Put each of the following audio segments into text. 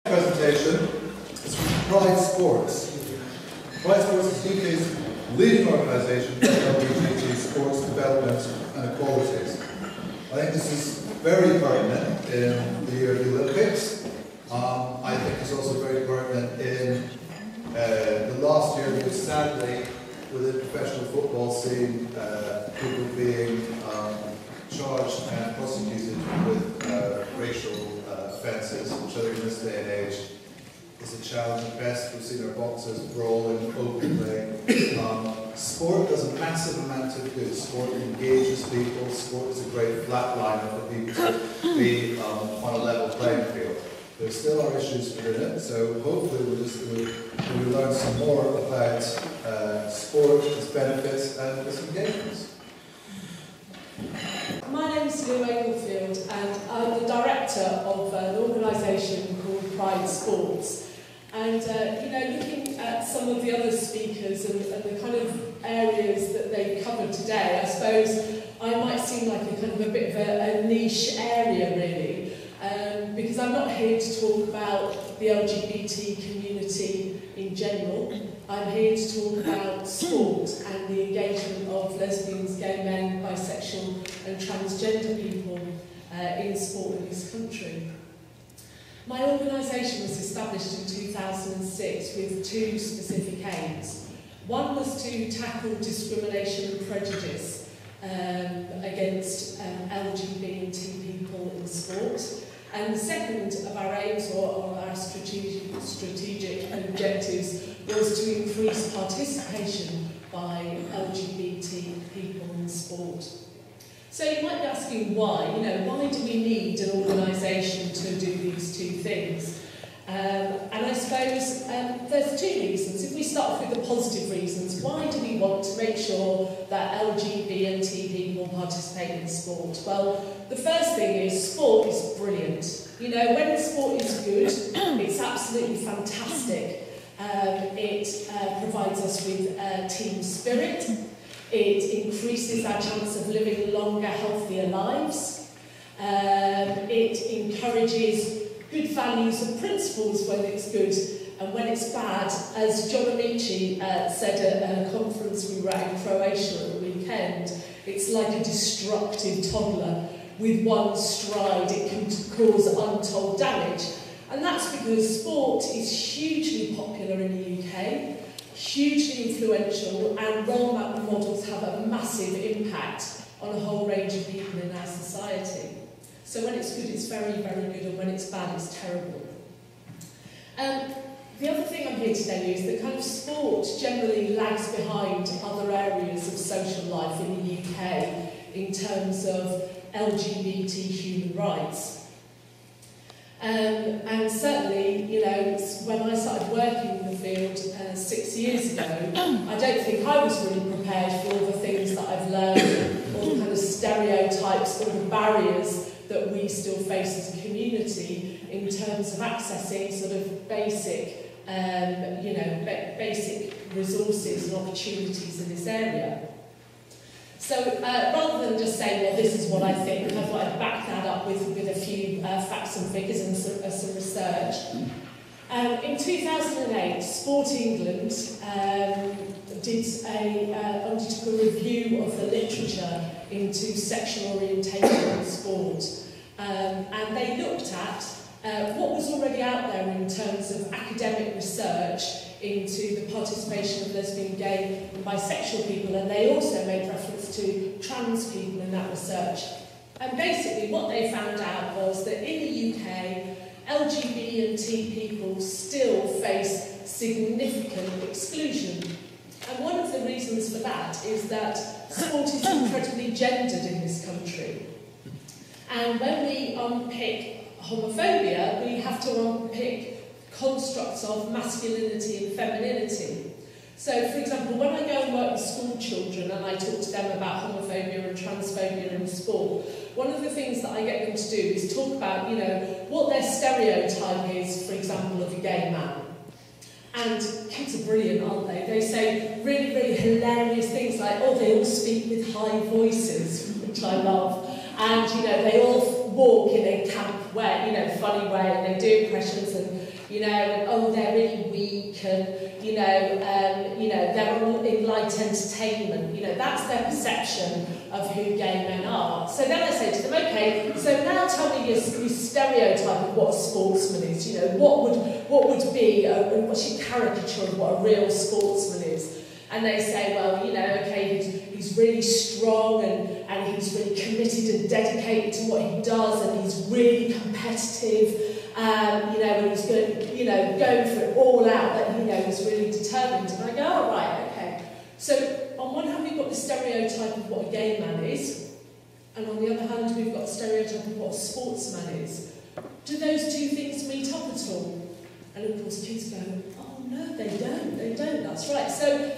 Presentation is from Pride Sports. Pride Sports is UK's leading organisation for LGBT sports development and equalities. I think this is very pertinent in the year of the Olympics. I think it's also very pertinent in the last year, because sadly, within the professional football scene, people being charged and prosecuted with racial offences, which in this day and age is a challenge at best. We've seen our boxers brawling openly. Sport does a massive amount of good. Sport engages people. Sport is a great flatliner for people to be on a level playing field. There still are issues within it, so hopefully we'll learn some more about sport, its benefits and its engagements. My name is Englefield and I'm the director of an organisation called Pride Sports. And looking at some of the other speakers and the kind of areas that they covered today, I suppose I might seem like a kind of a bit of a niche area really, because I'm not here to talk about the LGBT community in general. I'm here to talk about sport and the engagement of lesbians, gay men, bisexual and transgender people in sport in this country. My organisation was established in 2006 with two specific aims. One was to tackle discrimination and prejudice against LGBT people in sport. And the second of our aims, or our strategic objectives, was to increase participation by LGBT people in sport. So you might be asking why. Why do we need an organisation to do these two things? And I suppose there's two reasons. If we start off with the positive reasons, why do we want to make sure that LGBT people participate in sport? Well, the first thing is sport is brilliant. When sport is good, it's absolutely fantastic. It provides us with team spirit. It increases our chance of living longer, healthier lives. It encourages good values and principles when it's good, and when it's bad, as John Amici said at a conference we were at in Croatia at the weekend, it's like a destructive toddler. With one stride, it can cause untold damage. And that's because sport is hugely popular in the UK, hugely influential, and role models have a massive impact on a whole range of people in our society. So when it's good, it's very, very good, and when it's bad, it's terrible. The other thing I'm here to tell you is that kind of sport generally lags behind other areas of social life in the UK in terms of LGBT human rights. And certainly, when I started working in the field 6 years ago, I don't think I was really prepared for all the things that I've learned, all the kind of stereotypes, all the barriers that we still face as a community in terms of accessing sort of basic, basic resources and opportunities in this area. So rather than just saying, well, this is what I think, I thought I'd back that up with a few facts and figures and some research. In 2008, Sport England undertook a review of the literature into sexual orientation in sport. And they looked at what was already out there in terms of academic research into the participation of lesbian, gay and bisexual people, and they also made reference to trans people in that research. And basically what they found out was that in the UK, LGBT people still face significant exclusion. And one of the reasons for that is that sport is incredibly gendered in this country. And when we unpick homophobia, we have to unpick constructs of masculinity and femininity. So, for example, when I go and work with school children and I talk to them about homophobia and transphobia in sport, one of the things that I get them to do is talk about, what their stereotype is, for example, of a gay man. And kids are brilliant, aren't they? They say really, really hilarious things like, oh, they all speak with high voices, which I love. And, they all walk in a camp way, funny way, and they do impressions and you know, and oh, they're really weak, and they're all in light entertainment. You know, that's their perception of who gay men are. So then I say to them, okay, so now tell me your stereotype of what a sportsman is. You know, what would be what's your caricature of what a real sportsman is? And they say, well, you know, okay, he's really strong and he's really committed and dedicated to what he does, and he's really competitive. And he's going for it all out, that he's really determined. And I go, oh, right, okay. So on one hand, we've got the stereotype of what a gay man is, and on the other hand, we've got the stereotype of what a sportsman is. Do those two things meet up at all? And of course, kids go, oh no, they don't, that's right. So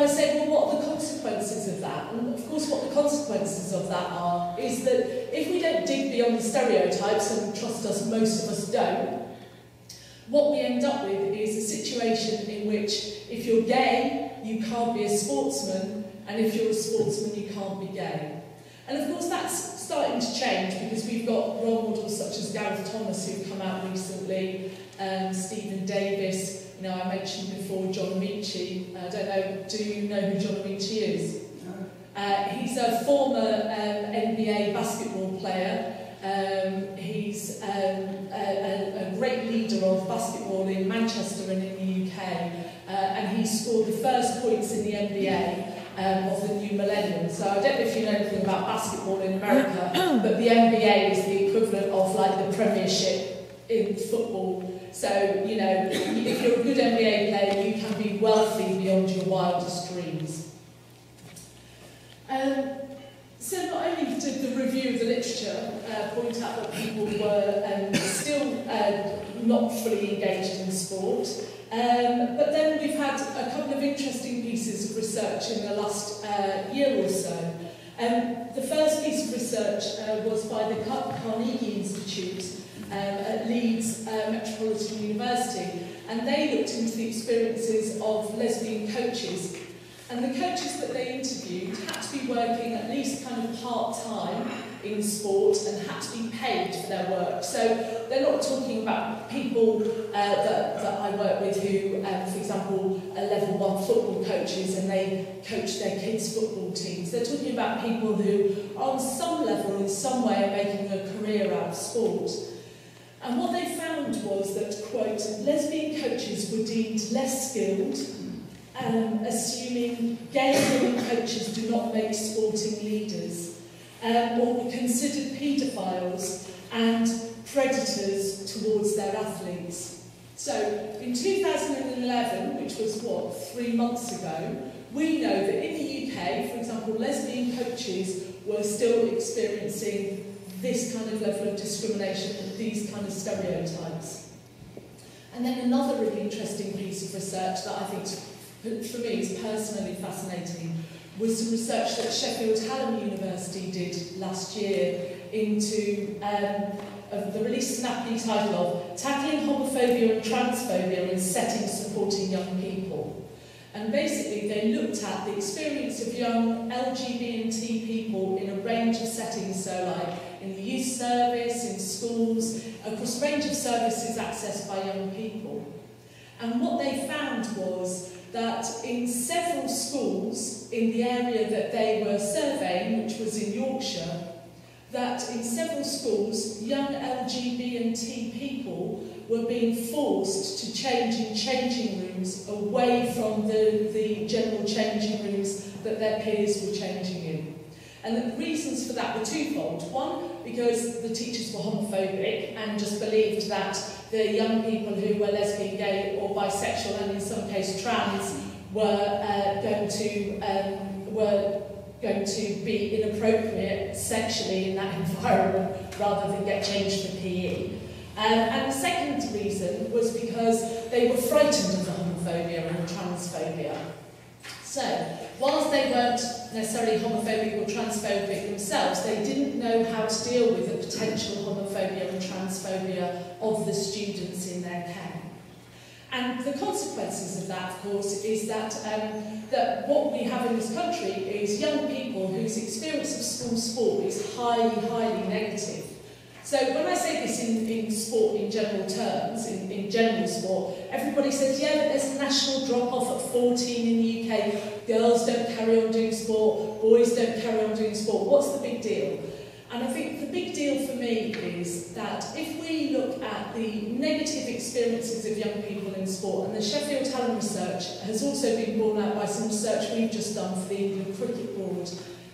I said, well, what are the consequences of that? And of course, what the consequences of that are is that if we don't dig beyond the stereotypes, and trust us, most of us don't, what we end up with is a situation in which if you're gay, you can't be a sportsman, and if you're a sportsman, you can't be gay. And of course, that's starting to change because we've got role models such as Gareth Thomas, who've come out recently, Stephen Davis. You know, I mentioned before John Amici. I don't know, do you know who John Amici is? He's a former NBA basketball player. He's a great leader of basketball in Manchester and in the UK. And he scored the first points in the NBA of the new millennium. So I don't know if you know anything about basketball in America, but the NBA is the equivalent of like the Premiership in football. So, you know, if you're a good NBA player, you can be wealthy beyond your wildest dreams. So not only did the review of the literature point out that people were still not fully engaged in sport, but then we've had a couple of interesting pieces of research in the last year or so. The first piece of research was by the Carnegie Institute at Leeds Metropolitan University, and they looked into the experiences of lesbian coaches. And the coaches that they interviewed had to be working at least kind of part-time in sport and had to be paid for their work. So they're not talking about people that I work with who, for example, are level 1 football coaches and they coach their kids' football teams. They're talking about people who are on some level, in some way, are making a career out of sport. And what they found was that, quote, lesbian coaches were deemed less skilled, assuming gay women coaches do not make sporting leaders, or were considered paedophiles and predators towards their athletes. So in 2011, which was, 3 months ago, we know that in the UK, for example, lesbian coaches were still experiencing this kind of level of discrimination, these kind of stereotypes. And then another really interesting piece of research that I think for me is personally fascinating was some research that Sheffield Hallam University did last year into the really snappy title of Tackling Homophobia and Transphobia in Settings Supporting Young People. And basically they looked at the experience of young LGBT people in a range of settings, so like in the youth service, in schools, across a range of services accessed by young people. And what they found was that in several schools in the area that they were surveying, which was in Yorkshire, that in several schools, young LGBT people were being forced to change in changing rooms away from the general changing rooms that their peers were changing in. And the reasons for that were twofold. One, because the teachers were homophobic and just believed that the young people who were lesbian, gay or bisexual and in some cases trans were going to be inappropriate sexually in that environment rather than get changed for PE. And the second reason was because they were frightened of the homophobia and the transphobia. So, whilst they weren't necessarily homophobic or transphobic themselves, they didn't know how to deal with the potential homophobia and transphobia of the students in their care. And the consequences of that, of course, is that, that what we have in this country is young people whose experience of school sport is highly, highly negative. So when I say this in sport in general terms, in general sport, everybody says, yeah, but there's a national drop-off at 14 in the UK. Girls don't carry on doing sport, boys don't carry on doing sport. What's the big deal? And I think the big deal for me is that if we look at the negative experiences of young people in sport, and the Sheffield Talent research has also been borne out by some research we've just done for the England Cricket Board,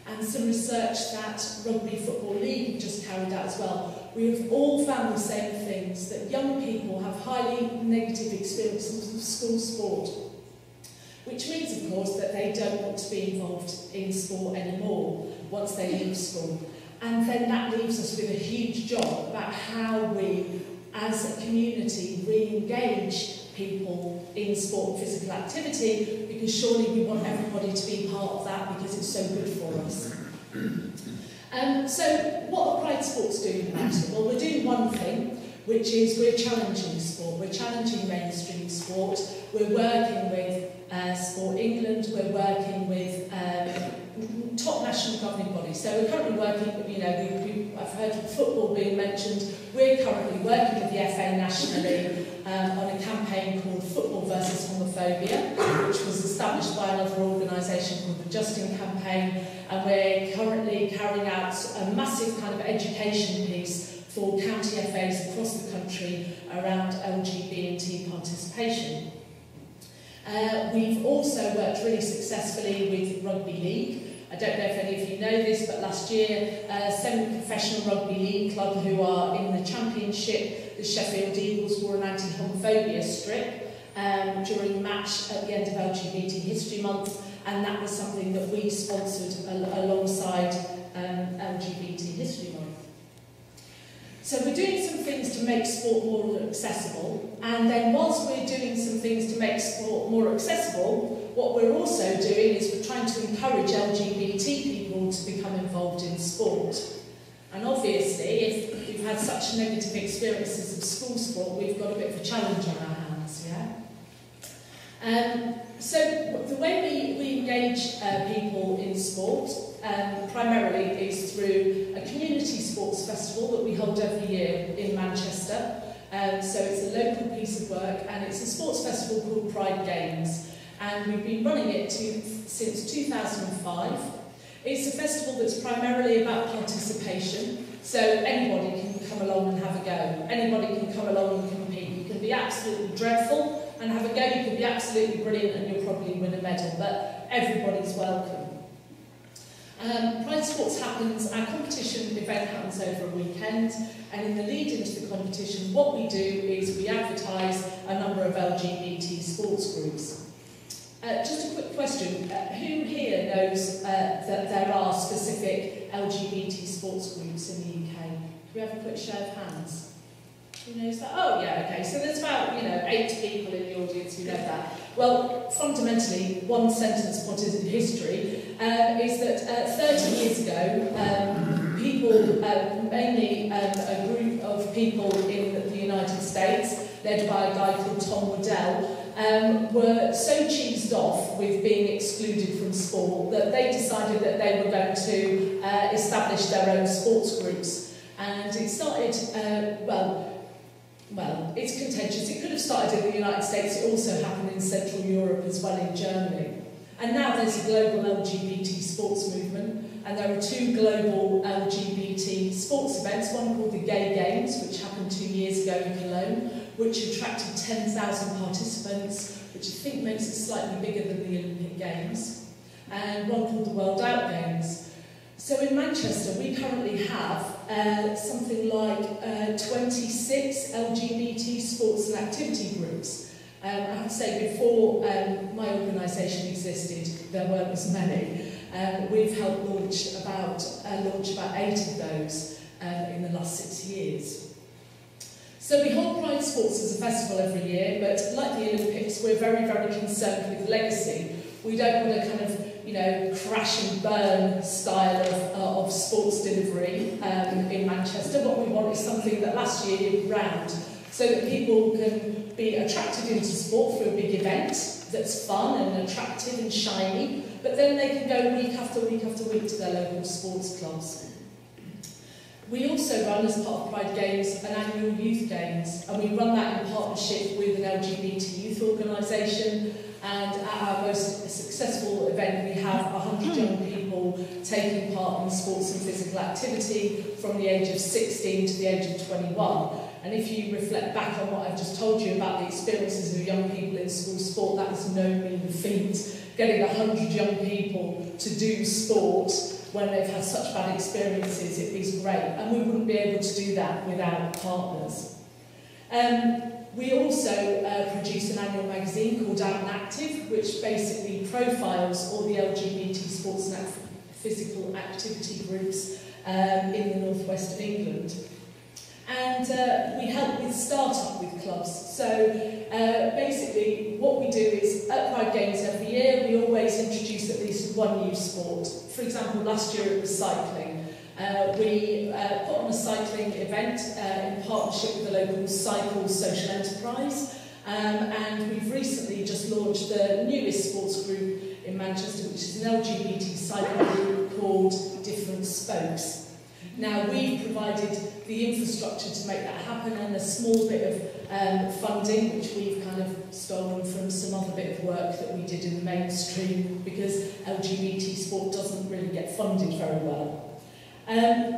and some research that Rugby Football League just carried out as well, we have all found the same things, that young people have highly negative experiences of school sport, which means, of course, that they don't want to be involved in sport anymore once they leave school. And then that leaves us with a huge job about how we, as a community, re-engage people in sport and physical activity, because surely we want everybody to be part of that because it's so good for us. So what are Pride Sports doing about it? Well, we're doing one thing, which is we're challenging sport. We're challenging mainstream sport. We're working with Sport England. We're working with top national governing bodies. So we're currently working, you know, I've heard football being mentioned. We're currently working with the FA nationally on a campaign called Football versus Homophobia, which was established by another organisation called the Justin Campaign, and we're currently carrying out a massive kind of education piece for county FAs across the country around LGBT participation. We've also worked really successfully with Rugby League. I don't know if any of you know this, but last year, semi-professional Rugby League club who are in the Championship, the Sheffield Eagles, wore an anti-homophobia strip during the match at the end of LGBT History Month, and that was something that we sponsored alongside LGBT History Month. So we're doing some things to make sport more accessible, and then whilst we're doing some things to make sport more accessible, what we're also doing is we're trying to encourage LGBT people to become involved in sport. And obviously, if we've had such negative experiences of school sport, we've got a bit of a challenge on our hands, yeah? So the way we engage people in sport primarily is through a community sports festival that we hold every year in Manchester. So it's a local piece of work, and it's a sports festival called Pride Games, and we've been running it since 2005. It's a festival that's primarily about participation, so anybody can come along and have a go. Anybody can come along and compete. You can be absolutely dreadful and have a go. You can be absolutely brilliant and you'll probably win a medal, but everybody's welcome. Pride Sports happens, our competition event happens over a weekend, and in the lead into the competition, what we do is we advertise a number of LGBT sports groups. Just a quick question, who here knows that there are specific LGBT sports groups in the UK? Can we have a quick show of hands? Who knows that? Oh yeah, okay, so there's about 8 people in the audience who know that. Well, fundamentally, one sentence put in history is that 30 years ago, people, mainly a group of people in the United States, led by a guy called Tom Waddell, were so cheesed off with being excluded from sport that they decided that they were going to establish their own sports groups. And it started, well, it's contentious. It could have started in the United States. It also happened in Central Europe as well, in Germany. And now there's a global LGBT sports movement, and there are 2 global LGBT sports events, one called the Gay Games, which happened 2 years ago in Cologne, which attracted 10,000 participants, which I think makes it slightly bigger than the Olympic Games, and one called the World Out Games. So in Manchester, we currently have something like 26 LGBT sports and activity groups. I have to say, before my organisation existed, there weren't as many. We've helped launch about 8 of those in the last 6 years. So we hold Pride Sports as a festival every year, but like the Olympics, we're very, very concerned with legacy. We don't want to kind of crash and burn style of sports delivery in Manchester. What we want is something that lasts year-round, so that people can be attracted into sport through a big event that's fun and attractive and shiny, but then they can go week after week after week to their local sports clubs. We also run, as part of Pride Games, an annual youth games, and we run that in partnership with an LGBT youth organisation. And at our most successful event, we have 100 young people taking part in sports and physical activity from the age of 16 to the age of 21. And if you reflect back on what I've just told you about the experiences of young people in school sport, that is no mean feat. Getting 100 young people to do sport when they've had such bad experiences, it is great. And we wouldn't be able to do that without partners. We also produce an annual magazine called Out and Active, which basically profiles all the LGBT sports and physical activity groups in the northwest of England. And we help with start-up with clubs. So basically what we do is at Pride Games every year we always introduce at least one new sport. For example, last year it was cycling. We put on a cycling event in partnership with the local cycle social enterprise, and we've recently just launched the newest sports group in Manchester, which is an LGBT cycle group called Different Spokes. Now, we've provided the infrastructure to make that happen and a small bit of funding, which we've kind of stolen from some other bit of work that we did in the mainstream, because LGBT sport doesn't really get funded very well.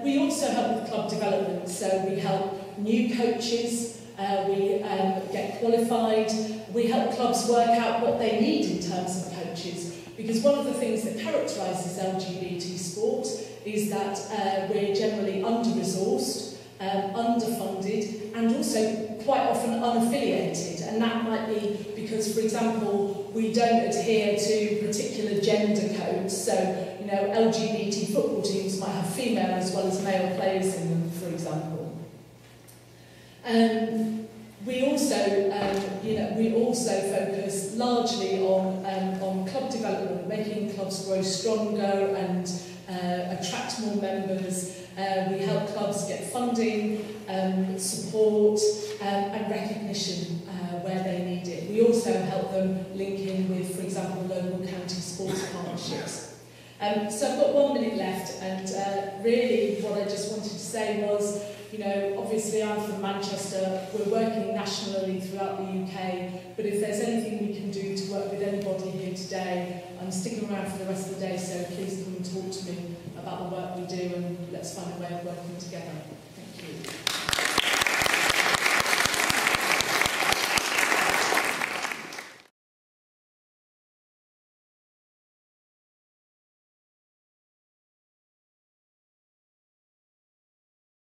We also help with club development, so we help new coaches, we get qualified, we help clubs work out what they need in terms of coaches, because one of the things that characterises LGBT sport is that we're generally under-resourced, underfunded, and also quite often unaffiliated, and that might be because, for example, we don't adhere to particular gender codes, so you know, LGBT football teams might have female as well as male players in them, for example. We also focus largely on club development, making clubs grow stronger and attract more members. We help clubs get funding, support and recognition where they need it. We also help them link in with, for example, local county sports partnerships. So I've got 1 minute left, and really what I just wanted to say was, you know, obviously I'm from Manchester, we're working nationally throughout the UK, but if there's anything we can do to work with anybody here today, I'm sticking around for the rest of the day, so please come and talk to me about the work we do, and let's find a way of working together. Thank you.